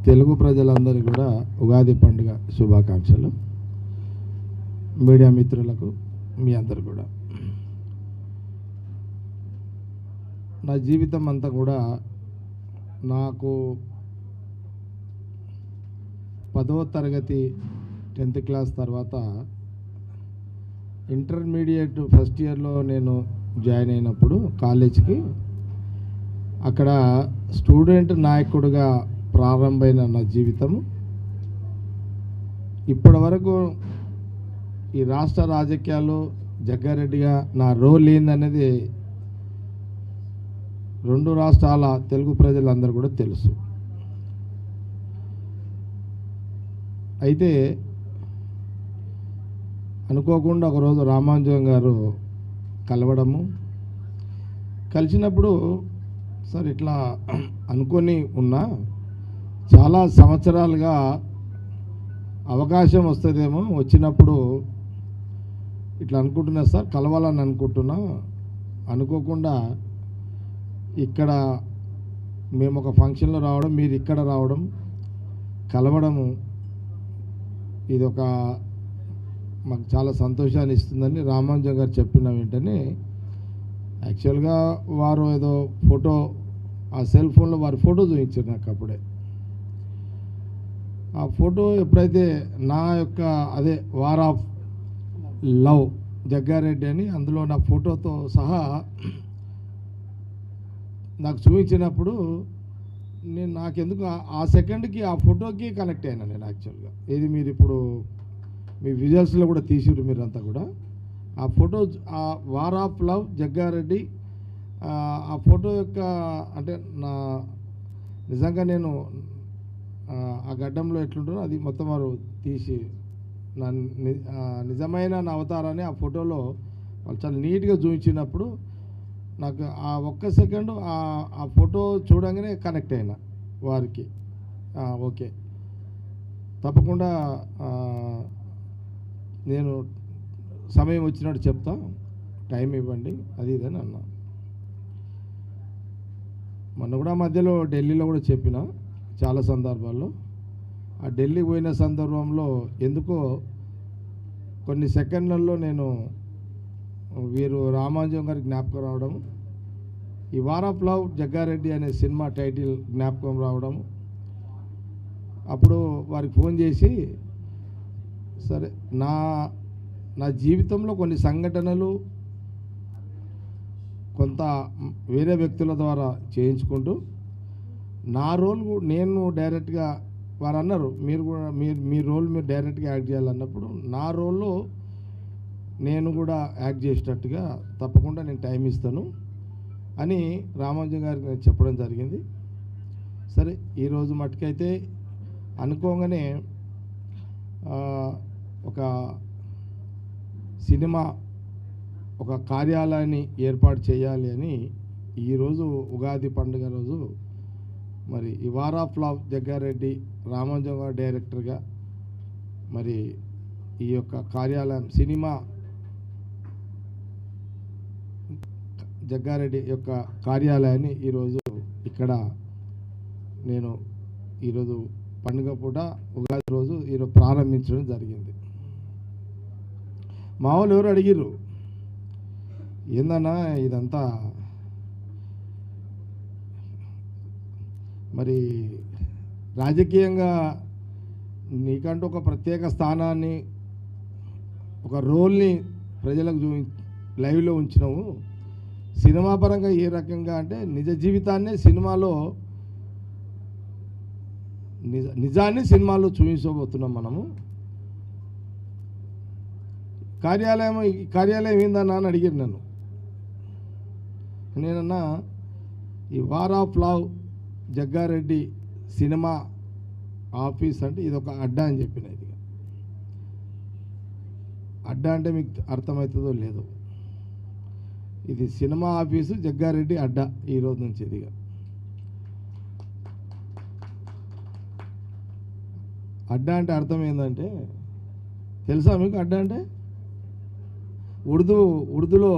తెలుగు ప్రజలందరికీ కూడా ఉగాది పండుగ శుభాకాంక్షలు. మీడియా మిత్రులకు మీ అందరు కూడా. నా జీవితం అంతా కూడా నాకు 10వ తరగతి 10th క్లాస్ తర్వాత ఇంటర్మీడియట్ ఫస్ట్ ఇయర్లో నేను జాయిన్ అయినప్పుడు కాలేజ్కి అక్కడ స్టూడెంట్ నాయకుడిగా ప్రారంభమైన నా జీవితము ఇప్పటి వరకు ఈ రాష్ట్ర రాజకీయాల్లో జగ్గారెడ్డిగా నా రోల్ ఏందనేది 2 రాష్ట్రాల తెలుగు ప్రజలందరూ కూడా తెలుసు. అయితే అనుకోకుండా ఒకరోజు రామాంజన్ గారు కలిసినప్పుడు సార్ ఇట్లా అనుకొని ఉన్నా చాలా సంవత్సరాలుగా అవకాశం వస్తుందేమో, వచ్చినప్పుడు ఇట్లా అనుకుంటున్నా సార్, కలవాలని అనుకుంటున్నా, అనుకోకుండా ఇక్కడ మేము ఒక ఫంక్షన్లో రావడం, మీరు ఇక్కడ రావడం, కలవడము ఇది ఒక మాకు చాలా సంతోషాన్ని ఇస్తుందని రామాంజన్ గారు చెప్పిన వెంటనే యాక్చువల్గా వారు ఏదో ఫోటో ఆ సెల్ ఫోన్లో వారి ఫోటో చూపించారు నాకు. అప్పుడే ఆ ఫోటో ఎప్పుడైతే నా యొక్క అదే వార్ ఆఫ్ లవ్ జగ్గారెడ్డి అని అందులో నా ఫోటోతో సహా నాకు చూపించినప్పుడు నేను నాకెందుకు ఆ సెకండ్కి ఆ ఫోటోకి కనెక్ట్ అయినా నేను యాక్చువల్గా. ఇది మీరు ఇప్పుడు మీ విజువల్స్లో కూడా తీసిరు మీరంతా కూడా. ఆ ఫోటో ఆ వార్ ఆఫ్ లవ్ జగ్గారెడ్డి ఆ ఫోటో యొక్క అంటే నా నిజంగా నేను ఆ గడ్డంలో ఎట్లుంటారో అది మొత్తం వారు తీసి నా నిజమైన నా అవతారాన్ని ఆ ఫోటోలో వాళ్ళు చాలా నీట్గా చూపించినప్పుడు నాకు ఆ ఒక్క సెకండ్ ఆ ఫోటో చూడంగానే కనెక్ట్ అయినా వారికి. ఓకే, తప్పకుండా నేను సమయం వచ్చినట్టు చెప్తా, టైం ఇవ్వండి అది ఇదని అన్నా. మొన్న కూడా మధ్యలో ఢిల్లీలో కూడా చెప్పిన చాలా సందర్భాల్లో. ఆ ఢిల్లీ పోయిన సందర్భంలో ఎందుకో కొన్ని సెకండ్లలో నేను వీరు రామాంజన్ గారి జ్ఞాపకం రావడం, ఈ వార్ ఆఫ్ లవ్ జగ్గారెడ్డి అనే సినిమా టైటిల్ జ్ఞాపకం రావడం. అప్పుడు వారికి ఫోన్ చేసి సరే నా జీవితంలో కొన్ని సంఘటనలు కొంత వేరే వ్యక్తుల ద్వారా చేయించుకుంటూ నా రోల్ నేను డైరెక్ట్గా వారు అన్నారు మీరు కూడా మీ రోల్ మీరు డైరెక్ట్గా యాక్ట్ చేయాలన్నప్పుడు నా రోల్లో నేను కూడా యాక్ట్ చేసేటట్టుగా తప్పకుండా నేను టైం ఇస్తాను అని రామాంజన్ గారికి నేను చెప్పడం జరిగింది. సరే ఈరోజు మట్టుకైతే అనుకోగానే ఒక సినిమా ఒక కార్యాలయాన్ని ఏర్పాటు చేయాలి అని ఈరోజు ఉగాది పండుగ రోజు మరి ఈ war of love Jaggareddy Ramanjan గారు డైరెక్టర్గా మరి ఈ యొక్క కార్యాలయం సినిమా జగ్గారెడ్డి యొక్క కార్యాలయాన్ని ఈరోజు ఇక్కడ నేను ఈరోజు పండుగ పూట ఉగాది రోజు ఈరోజు ప్రారంభించడం జరిగింది. మా వాళ్ళు ఎవరు అడిగిర్రు, ఏందన్నా ఇదంతా మరి రాజకీయంగా నీకంటూ ఒక ప్రత్యేక స్థానాన్ని ఒక రోల్ని ప్రజలకు లైవ్లో ఉంచినావు, సినిమా పరంగా ఏ రకంగా అంటే నిజ జీవితాన్ని సినిమాలో నిజాన్ని సినిమాలో చూపించబోతున్నాం మనము. కార్యాలయం ఏందన్నా అని అడిగారు నన్ను. నేనన్నా ఈ వార్ ఆఫ్ లవ్ జగ్గారెడ్డి సినిమా ఆఫీస్ అంటే ఇది ఒక అడ్డా అని చెప్పిన. ఇది అడ్డా అంటే మీకు అర్థమవుతుందో లేదో, ఇది సినిమా ఆఫీసు జగ్గారెడ్డి అడ్డా ఈరోజు నుంచి. ఇదిగా అడ్డా అంటే అర్థం ఏంటంటే తెలుసా మీకు? అడ్డా అంటే ఉర్దూలో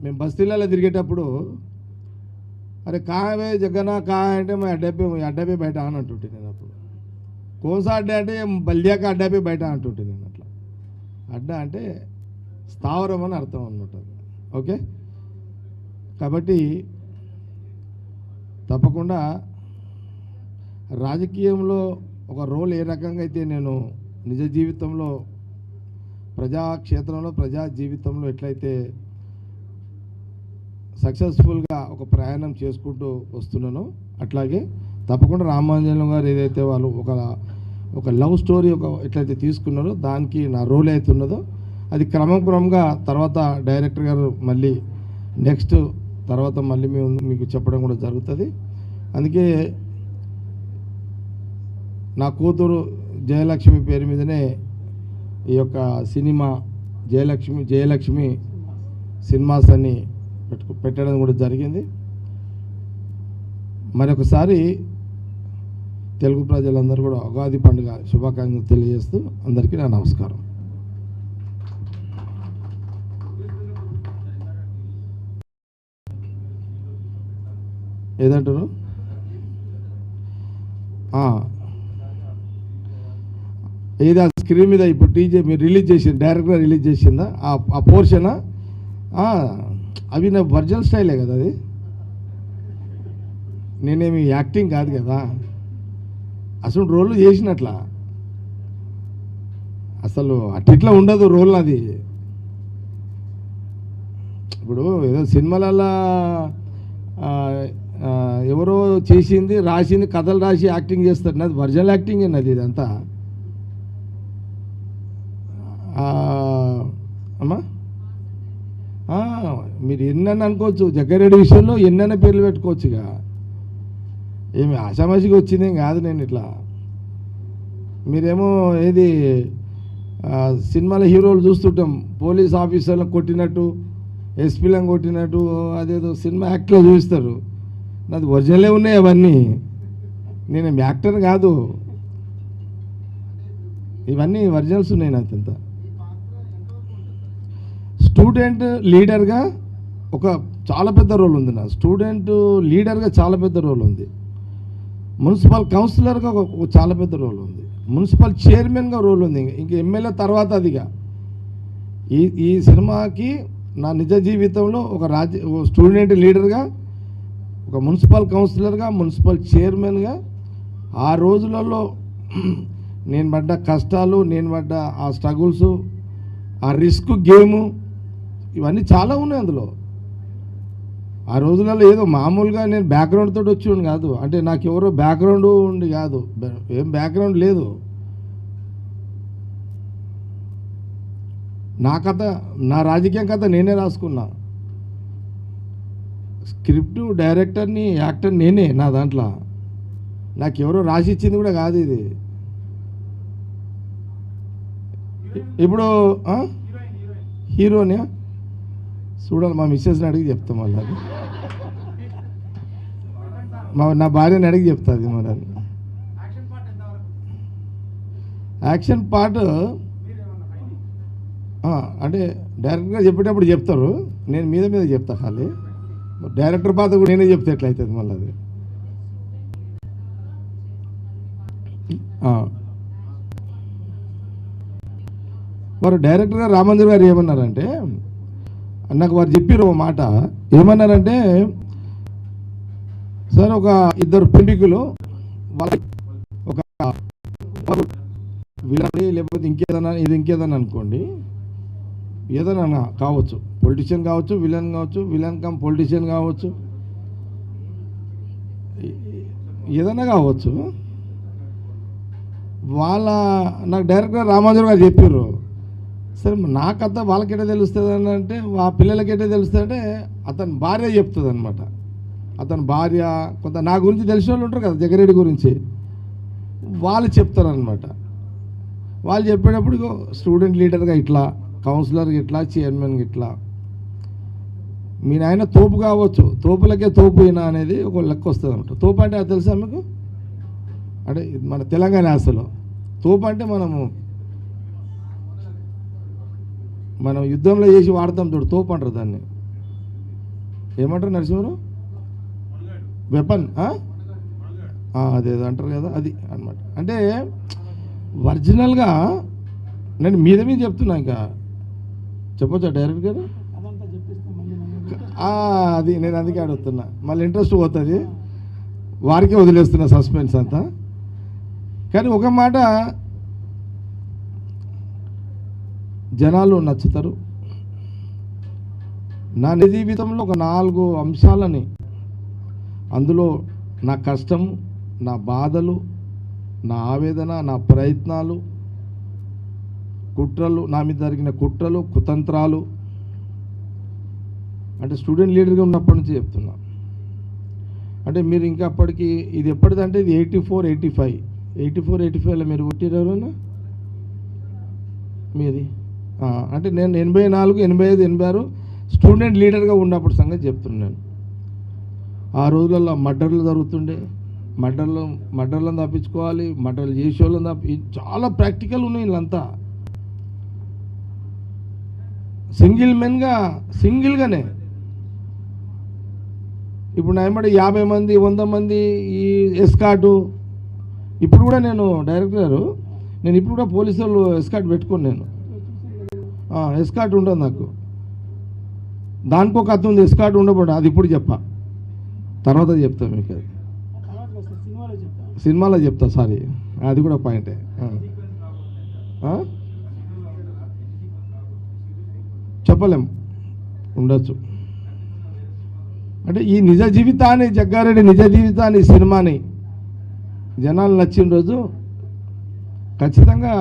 మేము బస్తీలలో తిరిగేటప్పుడు అరే కావే జగన్నా కా అంటే మా అడ్డాపే బయట అని అంటుంటే నేను అప్పుడు కోసా అడ్డా అంటే బల్దియాక అడ్డాపే బయట అంటుంటే నేను అట్లా అడ్డా అంటే స్థావరం అని అర్థం అనమాట. ఓకే, కాబట్టి తప్పకుండా రాజకీయంలో ఒక రోల్ ఏ రకంగా అయితే నేను నిజ జీవితంలో ప్రజాక్షేత్రంలో ప్రజా జీవితంలో ఎట్లయితే సక్సెస్ఫుల్గా ఒక ప్రయాణం చేసుకుంటూ వస్తున్నానో అట్లాగే తప్పకుండా రామాంజనం గారు ఏదైతే వాళ్ళు ఒక లవ్ స్టోరీ ఎట్లయితే తీసుకున్నారో దానికి నా రోల్ అయితే ఉన్నదో అది క్రమంగా తర్వాత డైరెక్టర్ గారు మళ్ళీ నెక్స్ట్ తర్వాత మళ్ళీ మీకు చెప్పడం కూడా జరుగుతుంది. అందుకే నా కూతురు జయలక్ష్మి పేరు మీదనే ఈ యొక్క సినిమా జయలక్ష్మి సినిమాస్ అని పెట్టడం కూడా జరిగింది. మరొకసారి తెలుగు ప్రజలందరూ కూడా ఉగాది పండుగ శుభాకాంక్షలు తెలియజేస్తూ అందరికీ నా నమస్కారం. ఏదంటారు? ఏది ఆ స్క్రీన్ మీద ఇప్పుడు టీజే మీరు రిలీజ్ చేసింది డైరెక్ట్గా రిలీజ్ చేసిందా ఆ పోర్షనా? అవి నా ఒరిజినల్ స్టైలే కదా, అది నేనేమి యాక్టింగ్ కాదు కదా, అసలు రోల్ చేసినట్లా అసలు అట్లా ఉండదు రోల్. అది ఇప్పుడు ఏదో సినిమాలలో ఎవరో చేసింది రాసింది కథలు రాసి యాక్టింగ్ చేస్తారు, నాది ఒరిజినల్ యాక్టింగ్ అన్నది ఇదంతా. అమ్మా మీరు ఎన్నైనా అనుకోవచ్చు, జగ్గారెడ్డి విషయంలో ఎన్నైనా పేర్లు పెట్టుకోవచ్చుగా, ఏమి ఆషామాషిగా వచ్చిందేం కాదు. నేను ఇట్లా మీరేమో ఏది సినిమాల హీరోలు చూస్తుంటాం పోలీస్ ఆఫీసర్లను కొట్టినట్టు ఎస్పీలను కొట్టినట్టు అదేదో సినిమా యాక్ట్లో చూపిస్తారు, నాది ఒరిజినలే ఉన్నాయి అవన్నీ. నేను యాక్టర్ కాదు, ఇవన్నీ ఒరిజినల్స్ ఉన్నాయి నాకంత. స్టూడెంట్ లీడర్గా ఒక చాలా పెద్ద రోల్ ఉంది, నా స్టూడెంట్ లీడర్గా చాలా పెద్ద రోల్ ఉంది, మున్సిపల్ కౌన్సిలర్గా ఒక చాలా పెద్ద రోల్ ఉంది, మున్సిపల్ చైర్మన్గా రోల్ ఉంది, ఇంక ఎమ్మెల్యే తర్వాత అదిగా. ఈ సినిమాకి నా నిజ జీవితంలో ఒక స్టూడెంట్ లీడర్గా, ఒక మున్సిపల్ కౌన్సిలర్గా, మున్సిపల్ చైర్మన్గా ఆ రోజులలో నేను పడ్డ కష్టాలు, నేను పడ్డ ఆ స్ట్రగుల్స్, ఆ రిస్క్ గేము, ఇవన్నీ చాలా ఉన్నాయి అందులో. ఆ రోజులలో ఏదో మామూలుగా నేను బ్యాక్గ్రౌండ్ తోటి వచ్చి కాదు, అంటే నాకు ఎవరో బ్యాక్గ్రౌండ్ ఉండి కాదు, ఏం బ్యాక్గ్రౌండ్ లేదు. నా కథ, నా రాజకీయ కథ నేనే రాసుకున్నా, స్క్రిప్ట్ డైరెక్టర్ని యాక్టర్ నేనే. నా దాంట్లో నాకు ఎవరో రాసి ఇచ్చింది కూడా కాదు ఇది. ఇప్పుడు హీరోని చూడాలి, మా మిస్సెస్ని అడిగి చెప్తాం మళ్ళీ, అది నా భార్యని అడిగి చెప్తుంది. మరి అది యాక్షన్ పార్ట్ అంటే డైరెక్ట్గా చెప్పేటప్పుడు చెప్తారు, నేను మీద చెప్తా. ఖాళీ డైరెక్టర్ పాత్ర కూడా నేనే చెప్తే ఎట్లయితుంది మళ్ళీ అది. వారు డైరెక్టర్ గారు రామంజర్ గారు ఏమన్నారంటే, నాకు వారు చెప్పారు ఒక మాట, ఏమన్నారంటే, సార్ ఒక ఇద్దరు ప్రేమికులు ఒక విలన్ లేకపోతే ఇంకేదన్నా అనుకోండి, ఏదైనా కావచ్చు, పొలిటీషియన్ కావచ్చు, విలన్ కావచ్చు, విలన్ కమ్ పొలిటీషియన్ కావచ్చు, ఏదైనా కావచ్చు. నాకు డైరెక్టర్ రామాంజర్ గారు చెప్పారు, సరే నా కథ వాళ్ళకెట్టే తెలుస్తుంది అని అంటే, ఆ పిల్లలకెట్టే తెలుస్తుంది అంటే అతని భార్య చెప్తుంది అనమాట. అతని భార్య కొంత నా గురించి తెలిసిన వాళ్ళు ఉంటారు కదా, జగ్గారెడ్డి గురించి, వాళ్ళు చెప్తారనమాట. వాళ్ళు చెప్పేటప్పుడు స్టూడెంట్ లీడర్గా ఇట్లా, కౌన్సిలర్గా ఇట్లా, చైర్మన్గా ఇట్లా. మీ నాయన తోపు కావచ్చు, తోపులకే తోపు అయినా అనేది ఒక లెక్క వస్తుంది అనమాట. తోపు అంటే అది తెలుసా మీకు? అంటే మన తెలంగాణ యాసలో తోపు అంటే మనం యుద్ధంలో చేసి వాడతాం చూడు, తోపు అంటారు దాన్ని. ఏమంటారు నరసింహరావు? వెపన్ అదేదో అంటారు కదా, అది అనమాట. అంటే ఒరిజినల్గా నేను మీద చెప్తున్నా, ఇంకా చెప్పొచ్చా డైరెక్ట్ గారు? అది నేను అందుకే అడుగుతున్నా, మళ్ళీ ఇంట్రెస్ట్ పోతుంది, వారికే వదిలేస్తున్నా సస్పెన్స్ అంతా. కానీ ఒక మాట జనాలు నచ్చుతారు. నా నిజ జీవితంలో ఒక 4 అంశాలని, అందులో నా కష్టము, నా బాధలు, నా ఆవేదన, నా ప్రయత్నాలు, కుట్రలు, నా మీద జరిగిన కుట్రలు, కుతంత్రాలు, అంటే స్టూడెంట్ లీడర్గా ఉన్నప్పటి నుంచి చెప్తున్నా. అంటే మీరు ఇంకా అప్పటికి, ఇది ఎప్పటిదంటే ఇది 84, 85లో మీరు పుట్టినరోనా మీది? అంటే నేను 84, 85, 86 స్టూడెంట్ లీడర్గా ఉన్నప్పుడు సంగతి చెప్తున్నాను. ఆ రోజులలో మర్డర్లు జరుగుతుండే, మర్డర్లను తప్పించుకోవాలి, మర్డర్లు చేసేవాళ్ళని చాలా ప్రాక్టికల్ ఉన్నాయి వీళ్ళంతా. సింగిల్గానే ఇప్పుడు నా ఏమంటే 50 మంది 100 మంది ఈ ఎస్కాటు. ఇప్పుడు కూడా నేను డైరెక్టర్ గారు, నేను ఇప్పుడు కూడా పోలీసు వాళ్ళు ఎస్కాట్ పెట్టుకోను. నేను ఎస్కాట్ ఉండదు నాకు, దానికి ఒక అర్థం ఉంది. ఎస్కాట్ ఉండబోదు, అది ఇప్పుడు తర్వాత చెప్తా మీకు. అది సినిమాలో చెప్తా, సారీ, అది కూడా పాయింటే. చెప్పలేం, ఉండొచ్చు. అంటే ఈ నిజ జీవితాన్ని, జగ్గారెడ్డి నిజ జీవితాన్ని, సినిమాని జనాలు నచ్చిన రోజు ఖచ్చితంగా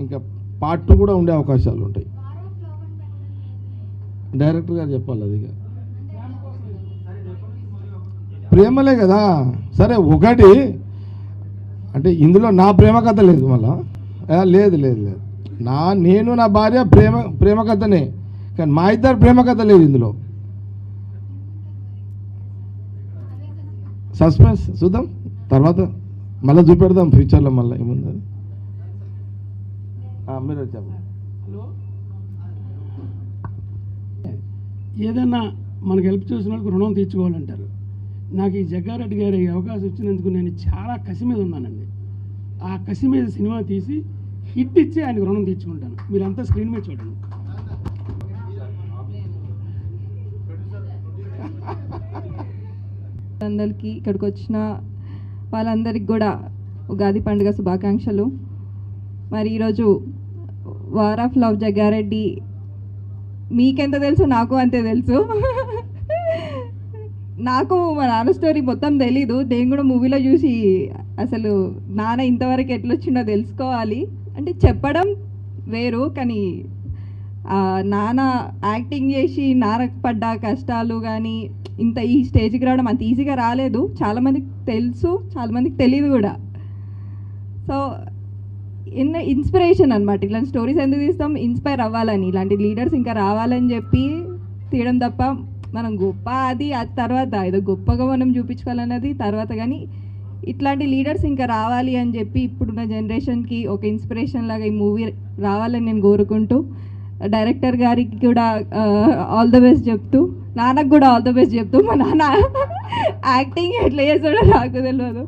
ఇంకా పార్ట్ 2 కూడా ఉండే అవకాశాలు ఉంటాయి. డైరెక్టర్ గారు చెప్పాలి. అది ప్రేమలే కదా. సరే, ఒకటి అంటే ఇందులో నా ప్రేమ కథ లేదు, మళ్ళా లేదు, నేను నా భార్య ప్రేమ కథనే, కానీ మా ఇద్దరు ప్రేమ కథ లేదు ఇందులో. సస్పెన్స్ చూద్దాం, తర్వాత మళ్ళీ చూపెడదాం ఫ్యూచర్లో. మళ్ళీ ఏముంది, మీరు చెప్పండి. ఏదన్నా మనకు హెల్ప్ చేసిన వాళ్ళకి రుణం తీర్చుకోవాలంటారు. నాకు ఈ జగ్గారెడ్డి గారి అవకాశం వచ్చినందుకు నేను చాలా కసి మీద ఉన్నానండి. ఆ కసి మీద సినిమా తీసి హిట్ ఇచ్చి ఆయనకు రుణం తీర్చుకుంటాను. మీరంతా స్క్రీన్ మీద చూడండి. అందరికీ, ఇక్కడికి వచ్చిన వాళ్ళందరికీ కూడా ఉగాది పండుగ శుభాకాంక్షలు. మరి ఈరోజు వార్ ఆఫ్ లవ్ జగ్గారెడ్డి మీకెంత తెలుసు, నాకు అంతే తెలుసు. నాకు మా నాన్న స్టోరీ మొత్తం తెలీదు. నేను కూడా మూవీలో చూసి అసలు నాన్న ఇంతవరకు ఎట్లొచ్చిండో తెలుసుకోవాలి అంటే చెప్పడం వేరు, కానీ నాన్న యాక్టింగ్ చేసి నాన్నకు పడ్డ కష్టాలు కానీ ఇంత ఈ స్టేజ్కి రావడం అంత ఈజీగా రాలేదు. చాలామందికి తెలుసు, చాలామందికి తెలియదు కూడా. సో ఇన్స్పిరేషన్ అనమాట. ఇలాంటి స్టోరీస్ ఎందుకు తీస్తాం? ఇన్స్పైర్ అవ్వాలని, ఇలాంటి లీడర్స్ ఇంకా రావాలని చెప్పి తీయడం తప్ప మనం గొప్ప అది తర్వాత ఏదో గొప్పగా మనం చూపించుకోవాలన్నది తర్వాత. కానీ ఇట్లాంటి లీడర్స్ ఇంకా రావాలి అని చెప్పి ఇప్పుడున్న జనరేషన్కి ఒక ఇన్స్పిరేషన్ లాగా ఈ మూవీ రావాలని నేను కోరుకుంటూ, డైరెక్టర్ గారికి కూడా ఆల్ ద బెస్ట్ చెప్తూ, నాన్నకు కూడా ఆల్ ద బెస్ట్ చెప్తూ. మా నాన్న యాక్టింగ్ ఎట్లా చేస్తాడో నాకు తెలియదు.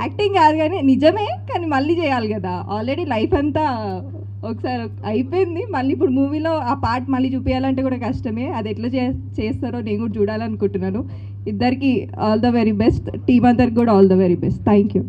యాక్టింగ్ కాదు కానీ నిజమే, కానీ మళ్ళీ చేయాలి కదా. ఆల్రెడీ లైఫ్ అంతా ఒకసారి అయిపోయింది, మళ్ళీ ఇప్పుడు మూవీలో ఆ పార్ట్ మళ్ళీ చూపించాలంటే కూడా కష్టమే. అది ఎట్లా చేస్తారో నేను కూడా చూడాలనుకుంటున్నాను. ఇద్దరికి all the very best, team అందరికి కూడా all the very best. Thank you.